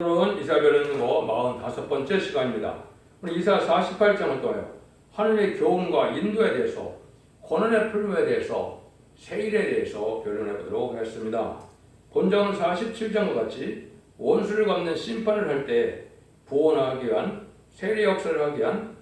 오늘은 이사별은 45번째 시간입니다. 오늘 이사 48장을 통하여 하나님의 교훈과 인도에 대해서, 고난의 풀무에 대해서, 세일에 대해서 변론해 보도록 하겠습니다. 본장은 47장과 같이 원수를 갚는 심판을 할 때 구원하기 위한 세일의 역사를 하기 위한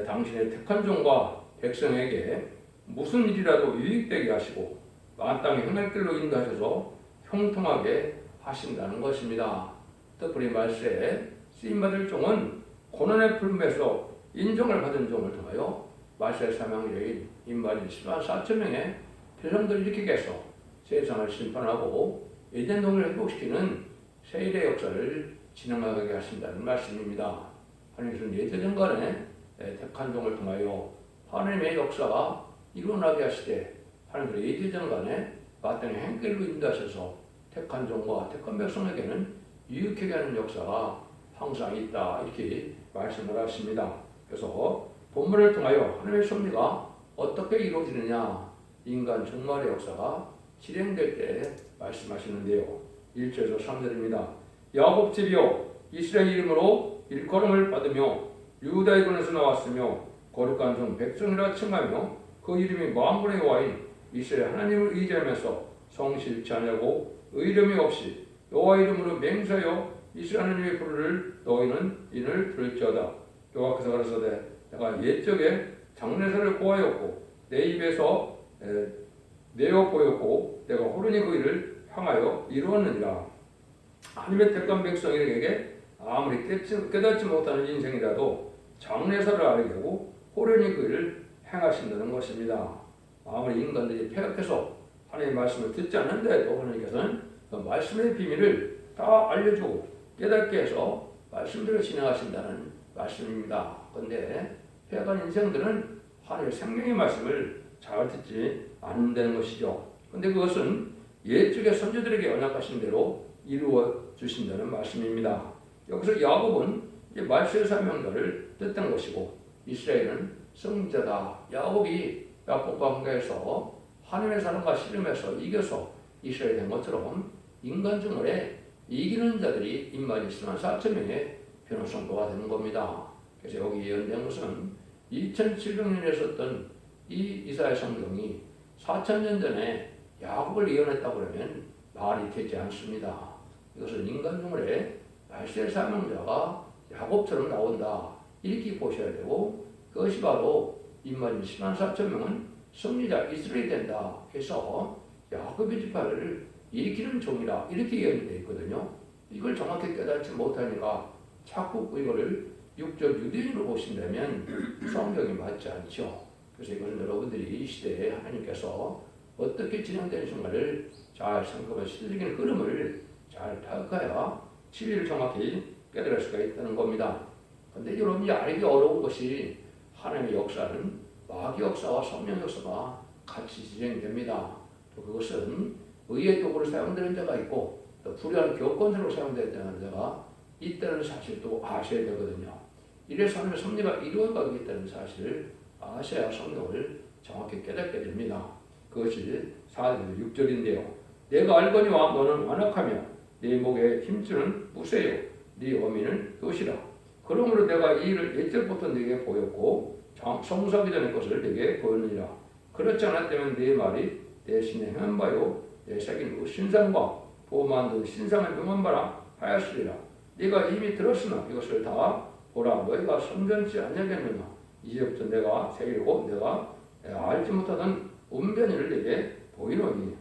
당신의 택한 종과 백성에게 무슨 일이라도 유익되게 하시고 마땅히 행할 길로 인도하셔서 형통하게 하신다는 것입니다. 특별히 말세에 쓰임받을 종은 고난의 풀무에서 인정을 받은 종을 통하여 말세 사명자인 인마리 14만 4천 명의 백성들을 일으키게 해서 세상을 심판하고 에덴 동을 회복시키는 세일의 역사를 진행하게 하신다는 말씀입니다. 하나님께서는 예대전간에 택한 종을 통하여 하나님의 역사가 일어나게 하시되 하나님께서 예대전간에 마땅히 행길로 인도하셔서 택한 종과 택한 백성에게는 유익하게 하는 역사가 항상 있다, 이렇게 말씀을 하십니다. 그래서 본문을 통하여 하나님의 섭리가 어떻게 이루어지느냐, 인간 종말의 역사가 실행될 때 말씀하시는데요. 1절에서 3절입니다. 야곱 집이여, 이스라엘 이름으로 일컬음을 받으며 유다의 근에서 나왔으며 거룩한 종 백성이라 칭하며 그 이름이 만군의 여호와인 이스라엘 하나님을 의지하면서 성실치 않냐고 의름이 없이 여호와 이름으로 맹세하여 이스라엘 하나님의 부르를 너희는 이를 들을지어다. 여호와께서 가라사대 내가 옛적에 장래사를 고하였고 내 입에서 내어 보였고 내가 호련히 그 일을 향하여 이루었느니라. 하나님의 택한 백성에게 아무리 깨닫지 못하는 인생이라도 장래사를 알게 하고 호련히 그 일을 행하신다는 것입니다. 아무리 인간들이 폐역해서 하나님의 말씀을 듣지 않는데도 하나님께서는 그 말씀의 비밀을 다 알려주고 깨닫게 해서 말씀대로 진행하신다는 말씀입니다. 그런데 폐역한 인생들은 하나님의 생명의 말씀을 잘 듣지 않는다는 것이죠. 그런데 그것은 옛적의 선조들에게 언약하신 대로 이루어 주신다는 말씀입니다. 여기서 야곱은 말세의 사명자를 뜻한 것이고 이스라엘은 성자다. 야곱이 야곱과 함께해서 하나님의 사랑과 씨름에서 이겨서 이스라엘 된 것처럼 인간 중에 이기는 자들이 인마리 14만 4천 명의 변호 성도가 되는 겁니다. 그래서 여기 예언된 것은 2700년에 썼던 이 이사야 성경이 4000년 전에 야곱을 예언했다고 그러면 말이 되지 않습니다. 이것은 인간 중에 말세 사명자가 야곱처럼 나온다, 이렇게 보셔야 되고, 그것이 바로 인마리 14만 4천 명은 승리자 이스라엘이 된다 해서 야곱의 지파를 일으키는 종이라 이렇게 예언되어 있거든요. 이걸 정확히 깨닫지 못하니까 자꾸 이거를 육적 유대인으로 보신다면 성경이 맞지 않죠. 그래서 이것은 여러분들이 이 시대에 하나님께서 어떻게 진행되는 순간을 잘 생각하며 시대적인 흐름을 잘 파악해야 진리를 정확히 깨달을 수가 있다는 겁니다. 그런데 여러분이 알기 어려운 것이 하나님의 역사는 마귀 역사와 성령 역사가 같이 진행됩니다. 또 그것은 의의 도구로 사용되는 자가 있고 또 불의한 교권으로 사용되는 자가 있다는 사실도 아셔야 되거든요. 이래서 하나님의 섭리가 이루어가고 있다는 사실을 아셔야 성경을 정확히 깨닫게 됩니다. 그것이 4절 6절인데요. 내가 알거니와 너는 완악하며 네 목에 힘주는 무쇠요 네 어미는 그것이라. 그러므로 내가 이 일을 옛적부터 네게 보였고 성수하기 전의 것을 네게 보였느니라. 그렇지 않았다면 네 말이 내 신의 행한 바요 내 새긴 그 신상과 보만둔 신상을 명한 바라 하였으리라. 네가 이미 들었으나 이것을 다 보라. 너희가 선전치 않냐겠느냐. 이제부터 내가 새기고 내가 알지 못하던 운변을 네게 보이노니.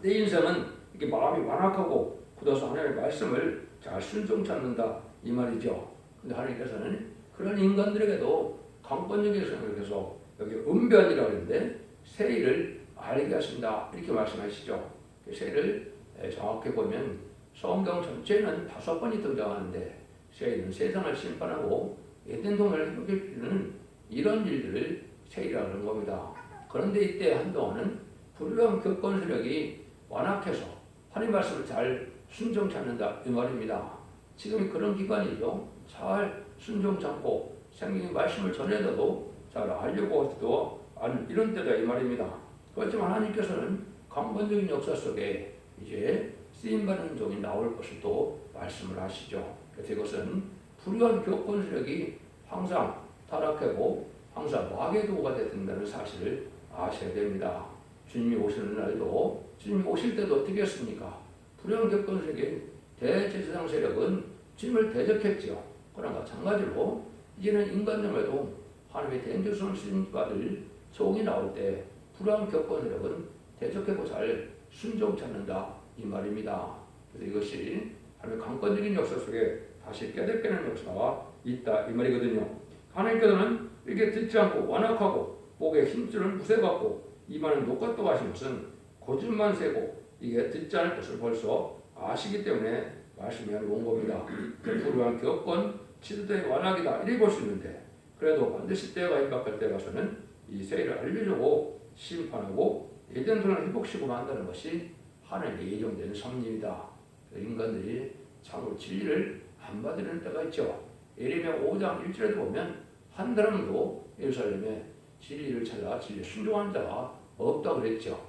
내 인생은 이렇게 마음이 완악하고 굳어서 하나님의 말씀을 잘 순종치 않는다, 이 말이죠. 근데 하나님께서는 그런 인간들에게도 강권적인 생각을 해서 여기 운변이라고 하는데 세일을 알게 하신다, 이렇게 말씀하시죠. 세일을 정확히 보면 성경 전체에는 5번이 등장하는데 세일은 세상을 심판하고 에덴 동을 회복시키는 이런 일들을 세일이라고 하는 겁니다. 그런데 이때 한동안은 불의한 교권 세력이 완악해서 하나님 말씀을 잘 순종치 않는다, 이 말입니다. 지금이 그런 기간이죠. 잘 순종치 않고 생명의 말씀을 전해도 잘 알려고 해도 이런 때다, 이 말입니다. 그렇지만 하나님께서는 강권적인 역사 속에 이제 쓰임받는 종이 나올 것을 또 말씀을 하시죠. 그래서 이것은 불의한 교권 세력이 항상 타락하고 항상 마귀의 도구가 된다는 사실을 아셔야 됩니다. 주님이 오시는 날도 주님이 오실 때도 어떻게 했습니까? 불의한 교권 세력의 대제사장 세력은 주님을 대적했죠. 그러나 마찬가지로 이제는 인간정에도 하나님의 대행자성 쓰임받을 종이 나올 때 불의한 교권 세력은 대적하고 잘 순종치 않는다 이 말입니다. 그래서 이것이 하나님의 강권적인 역사 속에 다시 깨닫게 하는 역사가 있다 이 말이거든요. 하나님께서는 이렇게 듣지 않고 완악하고 목에 힘줄을 무쇠받고 입안은 녹같다고 하신 것은 고집만 세고 이게 듣지 않을 것을 벌써 아시기 때문에 말씀이 온 겁니다. 불의한 교권 치도의 완악이다 이래 볼 수 있는데 그래도 반드시 때가 임박할 때 가서는 이 세일을 알려주고 심판하고 예전처럼 회복시키고 한다는 것이 하나님의 예정된 섭리입니다. 인간들이 참으로 진리를 안 받으려는 때가 있죠. 예레미야 5장 1절에도 보면 한 사람도 예루살렘에 진리를 찾아 진리에 순종한 자가 없다고 그랬죠.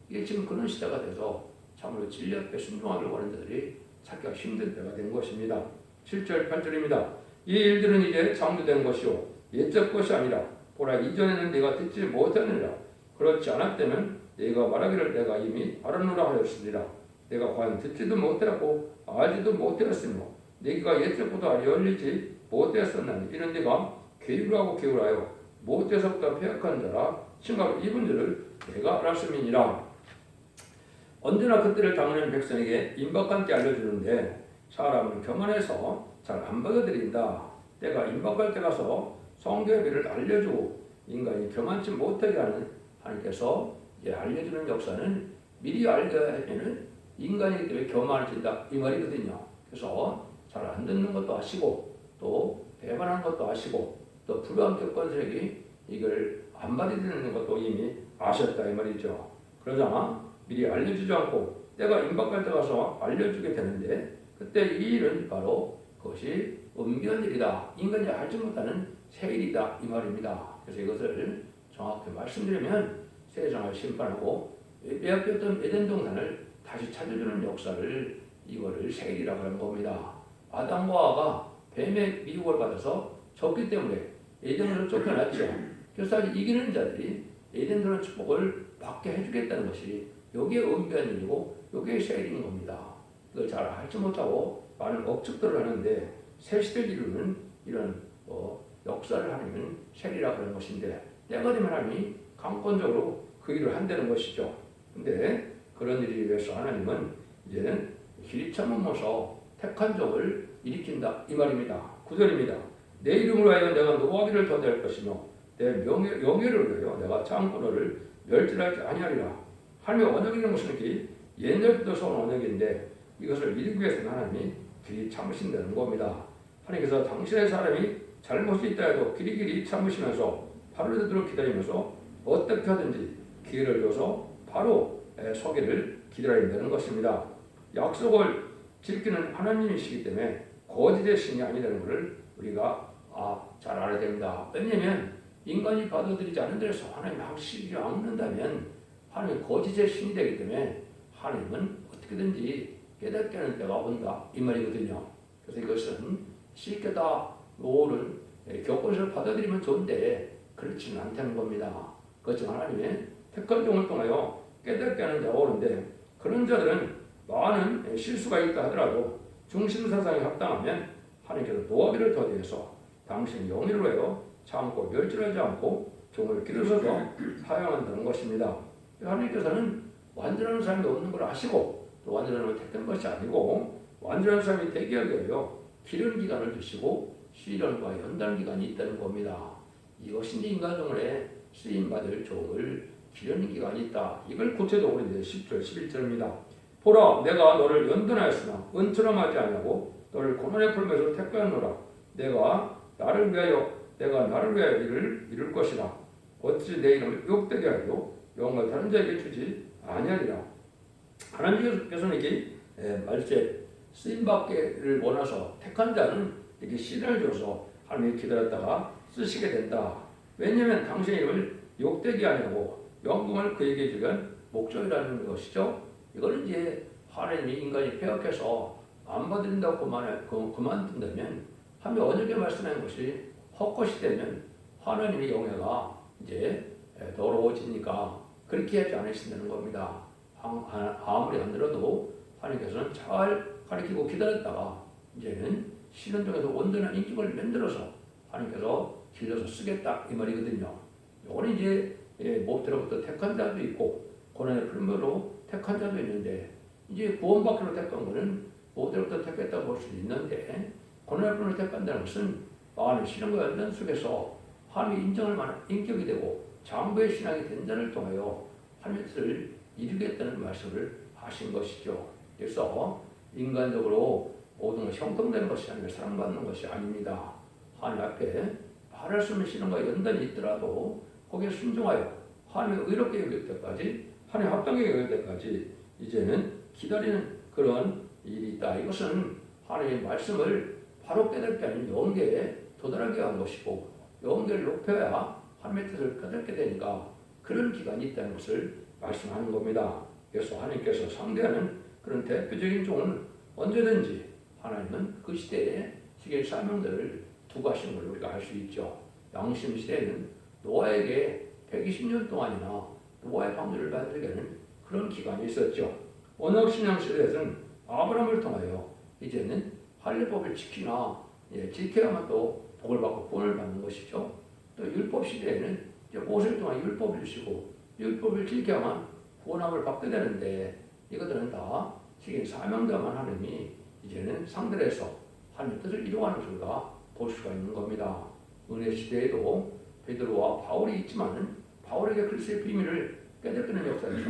이게 지금 그런 시대가 돼서 참으로 진리 앞에 순종하려고 하는 자들이 찾기가 힘든 때가 된 것입니다. 7절 8절입니다. 이 일들은 이제 창조된 것이요 옛적 것이 아니라 보라 이전에는 네가 듣지 못하느니라. 그렇지 않았다면 네가 말하기를 내가 이미 알았노라 하였으리라. 내가 과연 듣지도 못하고 알지도 못하였으며 네가 옛적보다 열리지 못하였었나니 이는 네가 괴유하고 게으라요 못해서보다 폐역한 자라 칭함을 입은 줄을 내가 알았음이니라. 언제나 그때를 당하는 백성에게 임박한 때 알려주는데 사람은 교만해서 잘 안 받아들인다. 때가 임박할 때 가서 성경의 를 알려주고 인간이 교만치 못하게 하는 하나님께서 알려주는 역사는 미리 알려야 하면 인간이기 때문에 교만해진다 이 말이거든요. 그래서 잘 안 듣는 것도 아시고 또 배반하는 것도 아시고 또 불의한 교권 세력이 이걸 안 받아들이는 것도 이미 아셨다 이 말이죠. 그러자 미리 알려주지 않고 때가 임박할 때 가서 알려주게 되는데 그때 이 일은 바로 그것이 은비한 일이다. 인간이 알지 못하는 새 일이다 이 말입니다. 그래서 이것을 정확히 말씀드리면 세상을 심판하고 빼앗겼던 에덴 동산을 다시 찾아주는 역사를 이거를 새 일이라고 하는 겁니다. 아담과 하와가 뱀의 미혹을 받아서 졌기 때문에 에덴으로 쫓겨났죠. 그래서 이기는 자들이 에덴 축복을 받게 해주겠다는 것이 여기에 은비한 일이고 여기에 새 일인 겁니다. 그걸 잘 알지 못하고 많은 억측들을 하는데 새 시대를 이루는 이런 역사를 하는 새 일이라고 하는 것인데 때가 되면 하나님이 강권적으로 그 일을 한다는 것이죠. 근데 그런 일을 위해서 하나님은 이제는 길이 참으면서 택한 적을 일으킨다 이 말입니다. 9절입니다. 내 이름으로 하여 내가 노하기를 더대할 것이며 내 명예를 위하여 내가 장군어를 멸절하지 아니하리라. 하나님의 언약이라는 것은 옛날부터 서온 언약인데 이것을 이루기 위해서는 하나님이 길이 참으신다는 겁니다. 하나님께서 당신의 사람이 잘못이 있다 해도 길이 참으시면서 바로 되도록 기다리면서 어떻게 하든지 기회를 줘서 바로 서기를 기다린다는 것입니다. 약속을 지키는 하나님이시기 때문에 거짓의 신이 아니라는 것을 우리가 잘 알아야 됩니다. 왜냐하면 인간이 받아들이지 않는 데서 하나님이 확실히 않는다면 하나님이 거짓의 신이 되기 때문에 하나님은 어떻게든지 깨닫게 하는 때가 온다 이 말이거든요. 그래서 이것은 쉽게 다 옳은 교권을 받아들이면 좋은데 그렇지는 않다는 겁니다. 그렇지만 하나님의 택한 종을 통하여 깨닫게 하는 자가 오는데 그런 자들은 많은 실수가 있다 하더라도 중심사상에 합당하면 하나님께서 노하기를 더디해서 당신의 영예를 위하여 참고 멸절하지 않고 종을 기르셔서 사용한다는 것입니다. 하나님께서는 완전한 사람이 없는 걸 아시고 또 완전한 사람을 택한 것이 아니고 완전한 사람이 되게 하기 위하여 기른 기간을 두시고 시련과 연단 기간이 있다는 겁니다. 이것이 인간종에 쓰임받을 종을 기르는 기간이 있다. 이걸 구체적으로 이제 10절 11절입니다. 보라 내가 너를 연단하였으나 은처럼 하지 아니하고 너를 고난의 풀매에서 택하였노라. 내가 나를 위하여 일을 이룰 것이라. 어찌 내 이름을 욕되게 하여 영광을 다른 자에게 주지 아니하리라. 하나님께서는 이게 말세 쓰임받기를 원해서 택한 자는 이렇게 시련을 줘서 하나님이 기다렸다가 쓰시게 된다. 왜냐하면 당신의 이름을 욕되게 하냐고 영광을 그에게 주는 목적이라는 것이죠. 이거는 이제 하나님이 인간이 배역해서 안 받는다고 그만둔다면 하나님이 언약에 말씀하는 것이 헛것이 되면 하나님의 영예가 이제 더러워지니까 그렇게 하지 않으신다는 겁니다. 아무리 안 들어도 하나님께서는 잘 가르치고 기다렸다가 이제는 시련 중에서 온전한 인격을 만들어서 하나님께서 길러서 쓰겠다 이 말이거든요. 이거는 이제 모태로부터 택한 자도 있고 고난의 풀무로 택한 자도 있는데 이제 구원받기로 택한 것은 모태로부터 택했다고 볼 수도 있는데 고난의 풀무로 택한다는 것은 많은 시련과 연단 속에서 하나님의 인정을 만한 인격이 되고 장부의 신앙이 된 자를 통하여 하나님의 뜻을 이루겠다는 말씀을 하신 것이죠. 그래서 인간적으로 모든 것이 형통되는 것이 아니라 사랑받는 것이 아닙니다. 하나님 앞에 말할 수 없는 시련과 연단이 있더라도 거기에 순종하여 하나님을 의롭게 여길 때까지 하나님 합당하게 여길 때까지 이제는 기다리는 그런 일이 있다. 이것은 하나님의 말씀을 바로 깨닫게 하는 영계에 도달하게 한 것이고 영계를 높여야 하나님의 뜻을 깨닫게 되니까 그런 기간이 있다는 것을 말씀하는 겁니다. 그래서 하나님께서 상대하는 그런 대표적인 종은 언제든지 하나님은 그 시대에 시계의 사명들을 두고 하신 걸 우리가 알 수 있죠. 양심 시대에는 노아에게 120년 동안이나 노아의 방주를 만들게 하는 그런 기간이 있었죠. 언약 신앙 시대에서는 아브라함을 통하여 이제는 할례법을 지켜야만 또 복을 받고 구원을 받는 것이죠. 또 율법 시대에는 이제 모세를 통한 율법을 주시고 율법을 지켜야만 구원함을 받게 되는데 이것들은 다 지금 사명자만 하느니 이제는 상들에서 하나님의 뜻을 이루어가는 것을 볼 수가 있는 겁니다. 은혜 시대에도 베드로와 바울이 있지만은 바울에게 그리스도의 비밀을 깨닫는 역사에서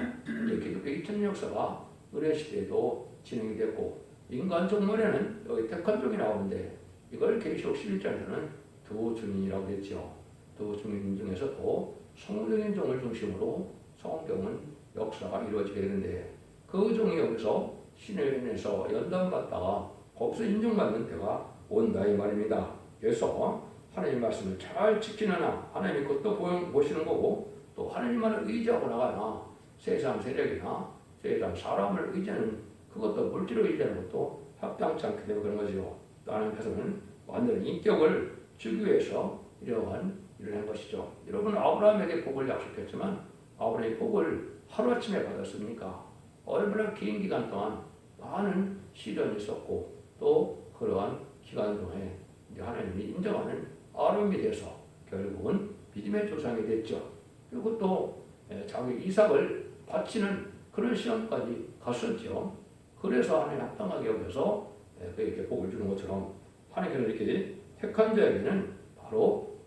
기독교 2000년 역사가 은혜 시대에도 진행이 됐고 인간 종말에는 여기 택한 종이 나오는데 이걸 계시록 11장에서는 두 증인이라고 했죠. 두 증인 중에서도 성경적인 종을 중심으로 성경은 역사가 이루어지게 되는데 그 종이 여기서 신의 은혜에서 연단받다가 거기서 인정받는 때가 온다 이 말입니다. 그래서 하나님 말씀을 잘 지키느냐 하나님이 그것도 보시는 거고 또 하나님만을 의지하고 나가나 세상 세력이나 세상 사람을 의지하는 그것도 물질을 의지하는 것도 합당치 않게 되고 그런 거죠. 하나님께서는 완전 인격을 주기 위해서 이러한 것이죠. 여러분 아브라함에게 복을 약속했지만 아브라함의 복을 하루아침에 받았습니까? 얼마나 긴 기간 동안 많은 시련이 있었고 또 그러한 기간 동안에 하나님이 인정하는 아름이 돼서 결국은 믿음의 조상이 됐죠. 그리고 또 자기 이삭을 바치는 그런 시간까지 갔었죠. 그래서 하나님 합당하게 여겨서 그에게 복을 주는 것처럼 하나님께서 이렇게 택한 자에게는 바로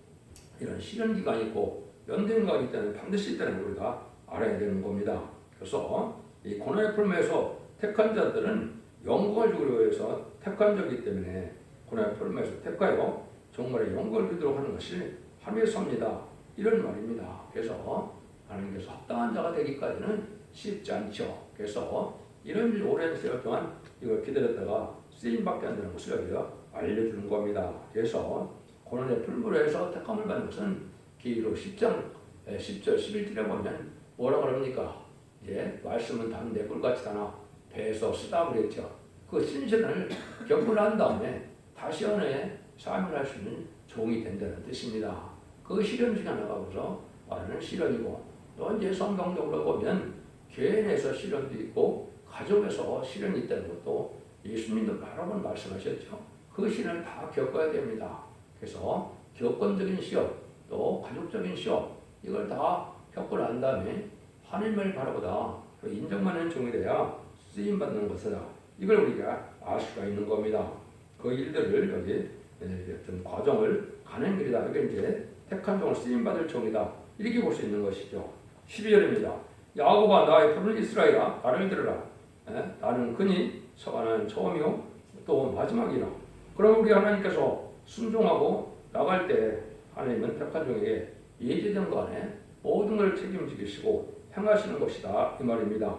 이런 시련 기간이 있고 연대 기간이 있다는 반드시 있다는 걸 우리가 알아야 되는 겁니다. 그래서 이 고난의 풀무에서 택한 자들은 영광을 주기 위해서 택한 자이기 때문에 고난의 풀무에서 택하여 정말의 영광을 주도록 하는 것이 하나님의 섭니다. 이런 말입니다. 그래서 하나님께서 합당한 자가 되기까지는 쉽지 않죠. 그래서 이런 오랜 세월 동안 이걸 기다렸다가 쓰임밖에 안 되는 것을 여기가 알려주는 겁니다. 그래서 고난의 풀무로 해서 택함을 받는 것은 기록 10장 10절 11절에 보면 뭐라고 합니까? 이제 말씀은 단데 꿀같이 다나 배에서 쓰다 그랬죠. 그 신실을 겪고 난 다음에 다시 은혜에 사명할 수 있는 종이 된다는 뜻입니다. 그 시련 중에 나가고서 말하는 시련이고 또 이제 성경적으로 보면 교회 내에서 시련도 있고 가족에서 시련이 있다는 것도 예수님도 여러 번 말씀하셨죠. 그 시련을 다 겪어야 됩니다. 그래서 교권적인 시험 또 가족적인 시험 이걸 다 겪고 난 다음에 하나님을 바라보다 인정받는 종이 돼야 쓰임받는 것이다. 이걸 우리가 알 수가 있는 겁니다. 그 일들을 여기 어떤 과정을 가는 길이다. 이게 이제 택한 종을 쓰임받을 종이다. 이렇게 볼 수 있는 것이죠. 12절입니다. 야곱아 나의 푸른 이스라엘아 나를 들으라. 나는 그니 나는 처음이요 또 마지막이라. 그럼 우리 하나님께서 순종하고 나갈 때 하나님은 택한 종에게 예제된 거 안에 모든 걸 책임지시고 행하시는 것이다 이 말입니다.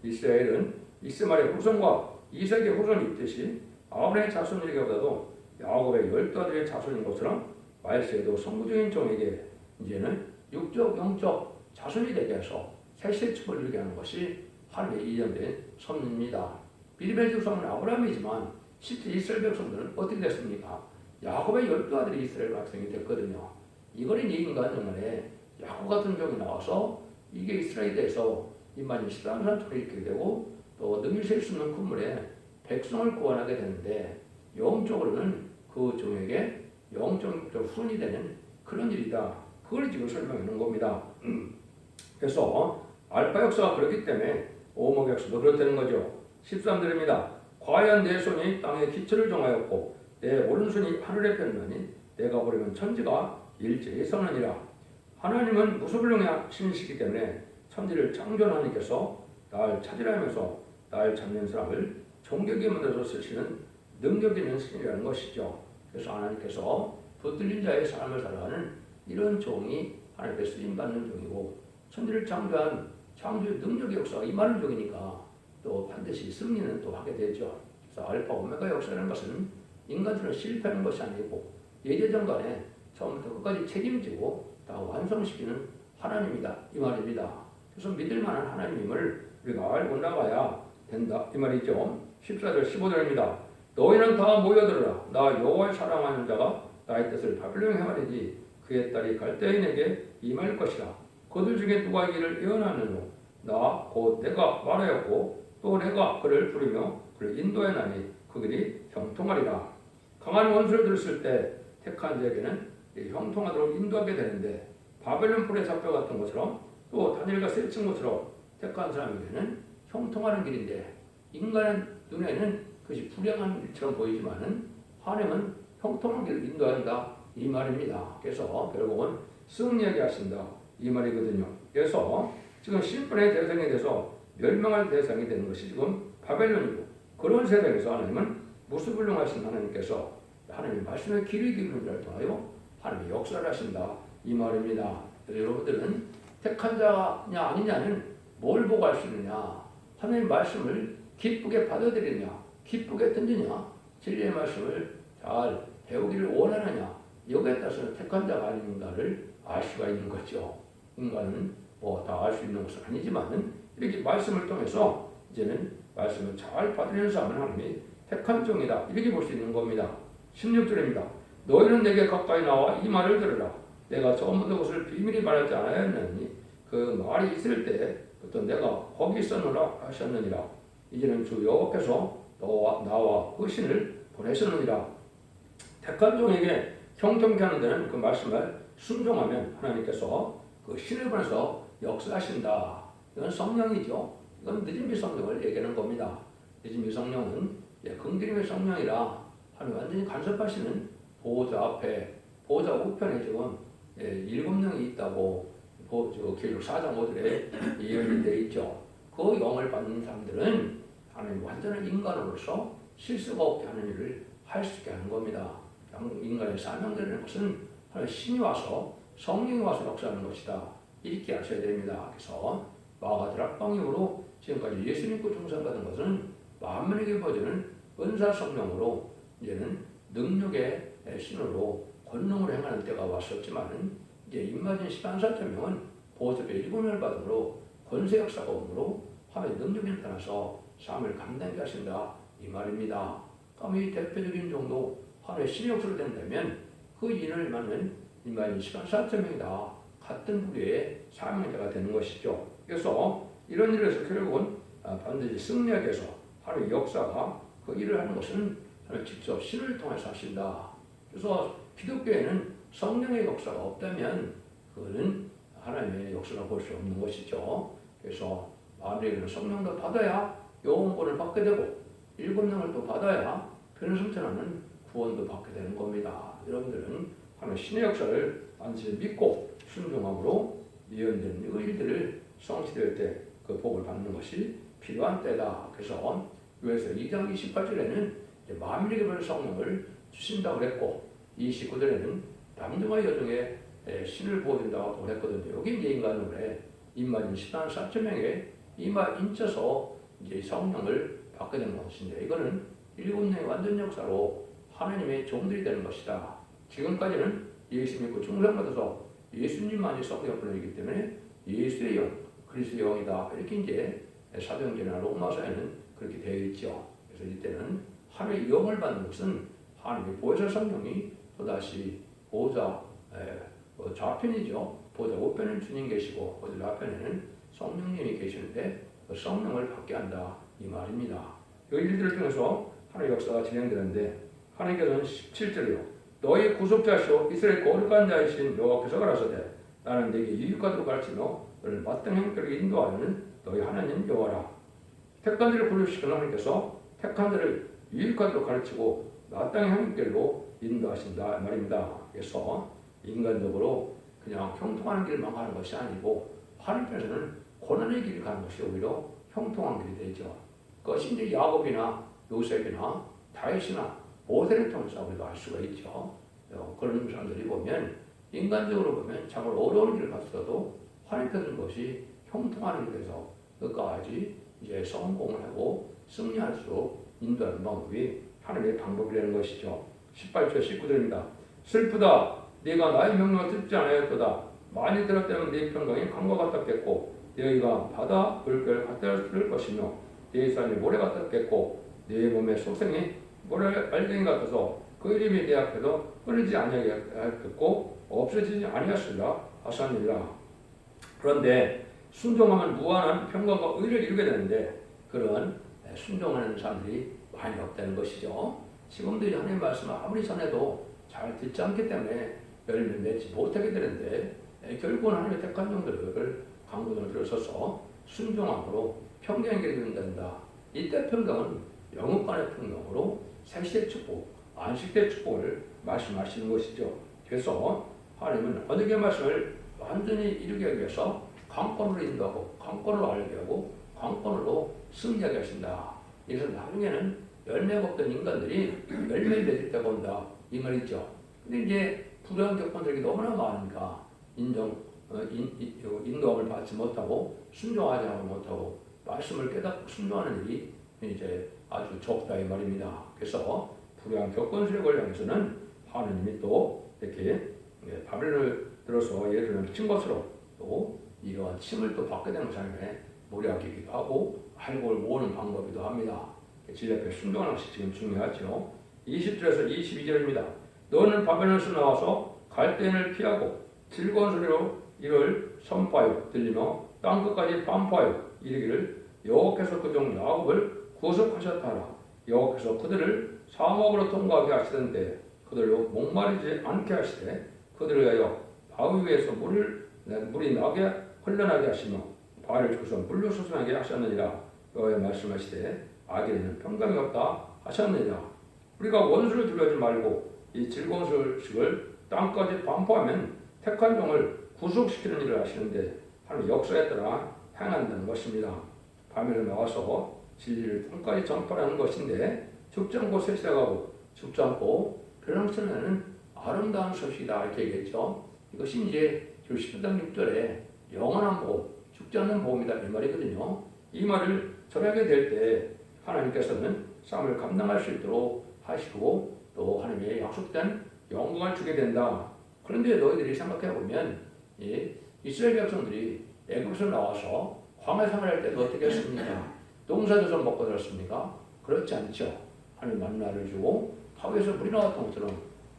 이스라엘은 이스마엘의 후손과 이삭의 후손이 있듯이 아브라함의 자손에게보다도 야곱의 12아들의 자손인 것처럼 말세도 성부적인 종에게 이제는 육적 영적 자손이 되게 해서 세세축을 이루게 하는 것이 하나님의 이정된 섭리입니다. 빌립의 조상은 아브라함이지만 실제 이스라엘 백성들은 어떻게 됐습니까? 야곱의 12아들이 이스라엘 백성이 됐거든요. 이거는 이 인간 영혼에 야곱 같은 종이 나와서 이게 이스라엘에 대해서 이만희 13산처럼 이렇게 되고 또 능히 셀 수 있는 군물에 백성을 구원하게 되는데 영적으로는 그 종에게 영적 후원이 되는 그런 일이다. 그걸 지금 설명해 놓은 겁니다. 그래서 알파 역사가 그렇기 때문에 오목 역사도 그렇다는 거죠. 13절입니다. 과연 내 손이 땅의 기초를 정하였고 내 오른손이 하늘에 폈나니 내가 보려면 천지가 일제히 서느니라. 하나님은 무소불능하시기 때문에 천지를 창조한 하나님께서 날 찾으라 하면서 날 찾는 사람을 종교에 만들어서 쓰시는 능력 있는 신이라는 것이죠. 그래서 하나님께서 붙들린 자의 삶을 살아가는 이런 종이 하나님께 쓰임받는 종이고 천지를 창조한 창조의 능력의 역사가 임하는 종이니까 또 반드시 승리는 또 하게 되죠. 그래서 알파 오메가 역사라는 것은 인간들은 실패하는 것이 아니고 예제정간에 처음부터 끝까지 책임지고 다 완성시키는 하나님이다 이 말입니다. 그래서 믿을 만한 하나님임을 우리가 알고 나가야 된다 이 말이죠. 14절 15절입니다. 너희는 다 모여들어라. 나 여호와를 사랑하는 자가 나의 뜻을 바벨론에 행하리니 그의 딸이 갈대인에게 임할 것이라. 그들 중에 누가 이를 예언하느뇨? 나 곧 내가 말하였고 또 내가 그를 부르며 그를 인도하나니 그 길이 형통하리라. 강한 원수를 들었을 때 택한 자에게는 형통하도록 인도하게 되는데 바벨론 불에 잡혀갔던 것처럼 또 다니엘과 세친 것처럼 택한 사람에게는 형통하는 길인데 인간의 눈에는 그것이 불행한 일처럼 보이지만은 하나님은 형통한 길을 인도한다 이 말입니다. 그래서 결국은 승리하게 하신다 이 말이거든요. 그래서 지금 신분의 대상이 돼서 멸망할 대상이 되는 것이 지금 바벨론이고 그런 세상에서 하나님은 무소불능하신 하나님께서 하나님의 말씀의 길을 기울이는 자를 통하여 하나님의 역사를 하신다 이 말입니다. 여러분들은 택한 자냐 아니냐는 뭘 보고 알 수 있느냐? 하나님의 말씀을 기쁘게 받아들이느냐, 기쁘게 듣느냐, 진리의 말씀을 잘 배우기를 원하느냐, 여기에 따라서 택한 자가 아닌가를 알 수가 있는 거죠. 인간은 뭐 다 알 수 있는 것은 아니지만은 이렇게 말씀을 통해서 이제는 말씀을 잘 받으려는 사람은 하나님이 택한 종이다 이렇게 볼 수 있는 겁니다. 16절입니다. 너희는 내게 가까이 나와 이 말을 들으라. 내가 처음부터 그것을 비밀히 말하지 않았느니 그 말이 있을 때부터 내가 거기 있었노라 하셨느니라. 이제는 주 여호와께서 나와 그 신을 보내셨느니라. 택한 종에게 형통케 하는 데는 그 말씀을 순종하면 하나님께서 그 신을 보내서 역사하신다. 이건 성령이죠. 이건 늦은비 성령을 얘기하는 겁니다. 늦은비 성령은 긍휼의 성령이라 하나님 완전히 간섭하시는 보호자 앞에 보호자 우편에 지금 7명이 있다고 계시록 4장 5절에 예언이 되어 있죠. 그 영을 받는 사람들은 하나님 완전한 인간으로서 실수가 없게 하는 일을 할 수 있게 하는 겁니다. 인간의 사명되는 것은 하나님 신이 와서 성령이 와서 역사하는 것이다. 이렇게 아셔야 됩니다. 그래서 마가드락방임으로 지금까지 예수 믿고 중생받은 것은 만민에게 보여주는 은사 성령으로 이제는 능력의 신으로 권능으로 행하는 때가 왔었지만은 이제 임마진 14사천명은 보호섭의 7명을 받음으로 권세 역사가 오므로 하나님의 능력이 나타나서 삶을 감당하게 하신다 이 말입니다. 그럼 이 대표적인 정도 하나님의 신의 역사로 된다면 그 인을 맞는 임마진 14사천명이다 같은 부류의 사명자가 되는 것이죠. 그래서 이런 일에서 결국은 반드시 승리하기 위해서 하나님의 역사가 그 일을 하는 것은 하나님 직접 신을 통해서 하신다. 그래서 기독교에는 성령의 역사가 없다면 그거는 하나님의 역사를 볼 수 없는 것이죠. 그래서 마음에는 성령도 받아야 영혼권을 받게 되고 7명을 또 받아야 변성천하는 구원도 받게 되는 겁니다. 여러분들은 하나님의 신의 역사를 반드시 믿고 순종함으로 예언된 이 일들을 성취될 때 그 복을 받는 것이 필요한 때다. 그래서 요에서 2장 28절에는 만민에게 별 성령을 주신다고 그랬고 29절에는 남녀와 여종의 신을 보여준다고 그랬거든요. 여기 이제 인간으로의 임마진 14,000명의 이마 인쳐서 이제 성령을 받게 되는 것인데 이거는 7명의 완전 역사로 하나님의 종들이 되는 것이다. 지금까지는 예수 믿고 중생받아서 예수님만이 성령 보내기 때문에 예수의 영, 그리스도의 영이다. 이렇게 이제 사도행전이나 로마서에는 그렇게 되어 있죠. 그래서 이때는 하나님의 영을 받는 것은 하나님의 보혜사 성령이 또다시 보좌 좌편이죠. 보좌 우편은 주님 계시고 보좌 좌편에는 성령님이 계시는데 그 성령을 받게 한다 이 말입니다. 이 일들을 통해서 하나님의 역사가 진행되는데 하나님께서는 17절이요. 너희 구속자시오 이스라엘 거룩한 자이신 여호와께서 가라사대 나는 네게 유익하도록 가르치며 너를 마땅한 형편을 인도하는 너희 하나님 여호와라. 택한 자를 분류시키는 하나님께서 택한 자를 유익하도록 가르치고 마땅한 형편로 인도하신다 말입니다. 그래서 인간적으로 그냥 형통하는 길만 가는 것이 아니고 하나님께서는 고난의 길을 가는 것이 오히려 형통한 길이 되죠. 그것이 이제 야곱이나 요셉이나 다윗이나 모세를 통해서 우리가 알 수가 있죠. 그런 사람들이 보면 인간적으로 보면 정말 어려운 길을 갔어도 하나님께서는 것이 형통하는 길에서 끝까지 이제 성공을 하고 승리할 수 인도하는 방법이 하나님의 방법이라는 것이죠. 18절 19절입니다. 슬프다 네가 나의 명령을 듣지 않았도다. 많이 들었다면 네 평강이 강과 같았겠고 너희가 바다 물결 같았을 것이며 네 산이 모래 같았겠고 네 몸의 속생이 모래 알갱이 같아서 그 이름이 내 앞에서 끊이지 아니하겠고 없어지지 아니하였으리라 하셨느니라. 그런데 순종하면 무한한 평강과 의를 이루게 되는데 그런 순종하는 사람들이 많이 없다는 것이죠. 지금도 하나님 말씀을 아무리 전해도 잘 듣지 않기 때문에 열매를 맺지 못하게 되는데 결국은 하나님의 택한 종들을 강구동을 들어서서 순종함으로 평강의 길을 된다. 이때 평강은 영육간의 평강으로 생시의 축복, 안식의 축복을 말씀하시는 것이죠. 그래서 하나님은 언약의 말씀을 완전히 이루게 하기 위해서 강권으로 인도하고 강권으로 알게 하고 강권으로 승리하게 하신다. 그래서 나중에는 열매가 없던 인간들이 열매를 맺을 때가 온다 이 말이죠. 근데 이제 불우한 격분들이 너무나 많으니까 인도함을 받지 못하고 순종하지 못하고 말씀을 깨닫고 순종하는 일이 이제 아주 적다 이 말입니다. 그래서 불우한 격분세력을 향해서는 하나님이 또 이렇게 바벨을 들어서 예를 들면 친 것으로 또 이러한 침을 또 받게 되는 삶에 모략이기도 하고 알고를 모으는 방법이기도 합니다. 진리 앞에 순종하는 것이 지금 중요하죠. 20절에서 22절입니다. 너는 바벨론에서 나와서 갈대인을 피하고 즐거운 소리로 이를 선포하여 들리며 땅끝까지 반포하여 이르기를 여호와께서 그 종 야곱을 구속하셨다 하라. 여호와께서 그들을 사막으로 통과하게 하시던데 그들로 목마르지 않게 하시되 그들을 위하여 바위 위에서 물이 나게 흘러나게 하시며 바위를 주셔서 물로 수순하게 하셨느니라. 여호와 말씀하시되 악인에는 평강이 없다 하셨느니라. 우리가 원수를 두려워하지 말고 이 즐거운 소식을 땅까지 반포하면 택한 종을 구속시키는 일을 하시는데 하나님 역사에 따라 행한다는 것입니다. 밤에 나와서 진리를 땅까지 전파하는 것인데 죽지 않고 세시다가고 죽지 않고 변함스러운 아름다운 소식이다 이렇게 얘기했죠. 이것이 이제 10장 6절에 영원한 보험, 죽지 않는 보험이다 이 말이거든요. 이 말을 전하게 될 때 하나님께서는 싸움을 감당할 수 있도록 하시고 또 하나님의 약속된 영광을 주게 된다. 그런데 너희들이 생각해 보면 이스라엘 백성들이 애굽에서 나와서 광야 생활할 때도 어떻게 했습니까? 농사져서 먹고 살았습니까? 그렇지 않죠. 하나님 만나를 주고 바위에서 물이 나왔던 것처럼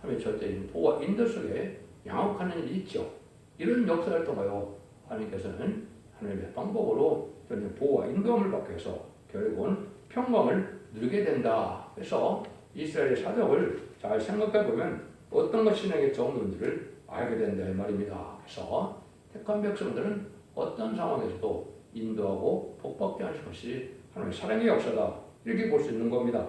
하나님의 절대적인 보호와 인도 속에 양육하는 일이 있죠. 이런 역사를 통하여 하나님께서는 하나님의 방법으로 보호와 인도함을 받기 위해서 결국은 평강을 누리게 된다. 그래서 이스라엘의 사적을 잘 생각해 보면 어떤 것이 신에게 좋은 건지를 알게 된다 이 말입니다. 그래서 택한 백성들은 어떤 상황에서도 인도하고 복받게 하실 것이 하나님의 사랑의 역사다 이렇게 볼 수 있는 겁니다.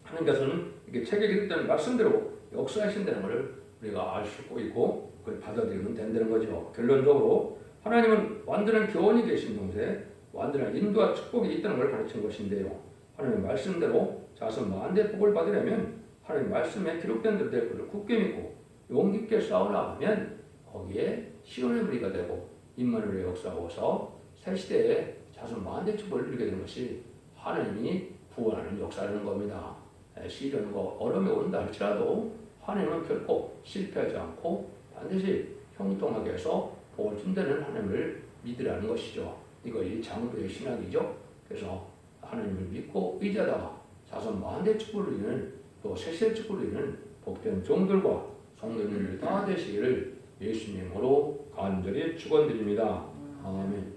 하나님께서는 이렇게 책에 기록된 말씀대로 역사하신다는 것을 우리가 알 수 있고 그걸 받아들이면 된다는 거죠. 결론적으로 하나님은 완전한 교훈이 계신 동시에 완전한 인도와 축복이 있다는 걸 가르친 것인데요. 하나님의 말씀대로 자손 만대 복을 받으려면 하나님 말씀에 기록된 대로 될 것을 굳게 믿고 용기 있게 싸워나가면 거기에 시온의 무리가 되고 임마누엘의 역사가 오서 새 시대에 자손 만대 축복을 누리게 되는 것이 하나님이 구원하는 역사라는 겁니다. 시련과 어려움이 온다 할지라도 하나님은 결코 실패하지 않고 반드시 형통하게 해서 복을 준다는 하나님을 믿으라는 것이죠. 이것이 장부의 신앙이죠. 그래서 하나님을 믿고 의지하다가 자손 만대 축복을 이루는 또 세세 축복을 이루는 복된 종들과 성도님들 다 되시기를 예수님으로 간절히 축원드립니다. 아멘.